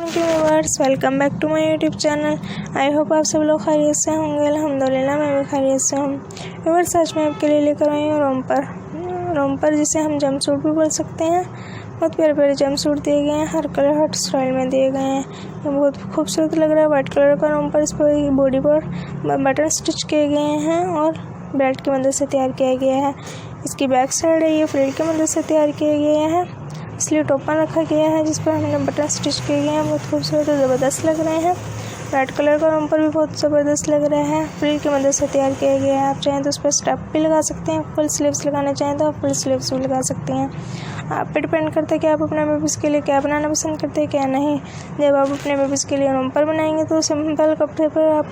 Viewers, welcome back to my YouTube channel. I hope आप सब लोग खैरियत से होंगे। अल्हम्दुलिल्लाह मैं भी खैरियत से हूँ। व्यूअर्स, आज मैं आपके लिए लेकर आई हूँ रोम्पर जिसे हम जंप सूट भी बोल सकते हैं। बहुत प्यारे प्यारे जंप सूट दिए गए हैं, हर कलर हर स्टाइल में दिए गए हैं। ये बहुत खूबसूरत लग रहा है। वाइट कलर का रोम्पर, इस पर बॉडी पर बटन स्टिच किए गए हैं और बेल्ट की मदद से तैयार किया गया है। इसकी बैक साइड है, ये फ्रिल की मदद से तैयार किया गया है। इसलिए टोपन रखा गया है जिस पर हमने बटन स्टिच किए गए हैं। बहुत खूबसूरत और ज़बरदस्त लग रहे हैं। रेड कलर का रोम्पर भी बहुत ज़बरदस्त लग रहा है। फ्रिल की मदद से तैयार किया गया है। आप चाहें तो उस पर स्टेप भी लगा सकते हैं। फुल स्लीव्स लगाना चाहें तो आप फुल स्लीव्स भी लगा सकते हैं। आप पे डिपेंड करता है कि आप अपने बेबीज़ के लिए क्या बनाना पसंद करते हैं क्या नहीं। जब आप अपने बेबीज़ के लिए रोम्पर बनाएंगे तो सिंपल कपड़े पर आप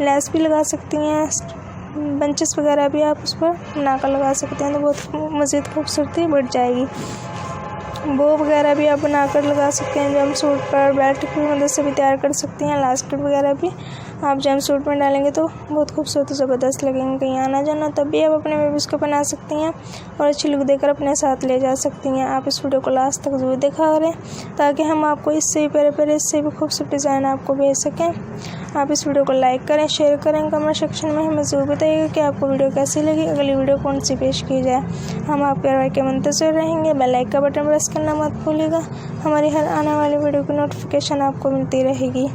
लेस भी लगा सकती हैं। बंचेस वगैरह भी आप उस पर बनाकर लगा सकते हैं तो बहुत मज़ीद खूबसूरती बढ़ जाएगी। बो वगैरह भी आप बनाकर लगा सकते हैं। जंप सूट पर बेल्ट की मदद से भी तैयार कर सकती हैं। इलास्टिक वगैरह भी आप जंप सूट में डालेंगे तो बहुत खूबसूरत ज़बरदस्त लगेंगे। कहीं आना जाना तब भी आप अपने बेबीज़ को बना सकती हैं और अच्छी लुक देकर अपने साथ ले जा सकती हैं। आप इस वीडियो को लास्ट तक ज़रूर देखा करें ताकि हम आपको इससे भी प्यारे प्यारे इससे भी खूबसूरत डिज़ाइन आपको भेज सकें। आप इस वीडियो को लाइक करें, शेयर करें। कमेंट सेक्शन में हमें ज़रूर बताइएगा कि आपको वीडियो कैसी लगी, अगली वीडियो कौन सी पेश की जाए। हम आपके राय के मुंतज़िर रहेंगे। बेल आइकन का बटन प्रेस करना मत भूलिएगा। हमारी हर आने वाली वीडियो की नोटिफिकेशन आपको मिलती रहेगी।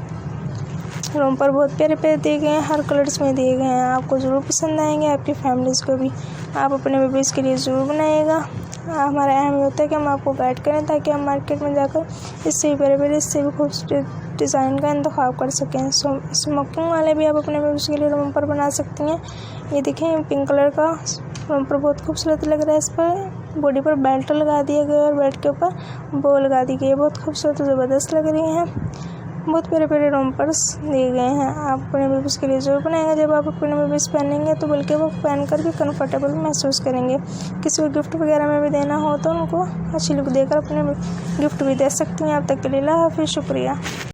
रोम्पर बहुत प्यारे प्यारे दिए गए हैं, हर कलर्स में दिए गए हैं। आपको ज़रूर पसंद आएंगे, आपकी फैमिलीज़ को भी। आप अपने बेबीज़ के लिए ज़रूर बनाइएगा। हमारा अहम ये होता है कि हम आपको गाइड करें ताकि हम मार्केट में जाकर इससे भी प्यारे प्यारे इससे भी खूबसूरत डिज़ाइन का इंतखाब कर सकें। स्मोकिंग वाले भी आप अपने बेबीज़ के लिए रोम्पर बना सकती हैं। ये देखें, पिंक कलर का रोम्पर बहुत खूबसूरत लग रहा है। इस पर बॉडी पर बेल्ट लगा दिया गया और बेल्ट के ऊपर बो लगा दी गई है। बहुत खूबसूरत और ज़बरदस्त लग रही हैं। बहुत प्यारे प्यारे रोम्पर्स दिए गए हैं। आप अपने बेबीज़ के लिए ज़रूर बनाएंगे। जब आप अपने बेबीज़ पहनेंगे तो बल्कि वो पहनकर भी कंफर्टेबल महसूस करेंगे। किसी को गिफ्ट वगैरह में भी देना हो तो उनको अच्छी लुक देकर अपने गिफ्ट भी दे सकती हैं। आप तक के लिए अल्लाह हाफ़िज़, शुक्रिया।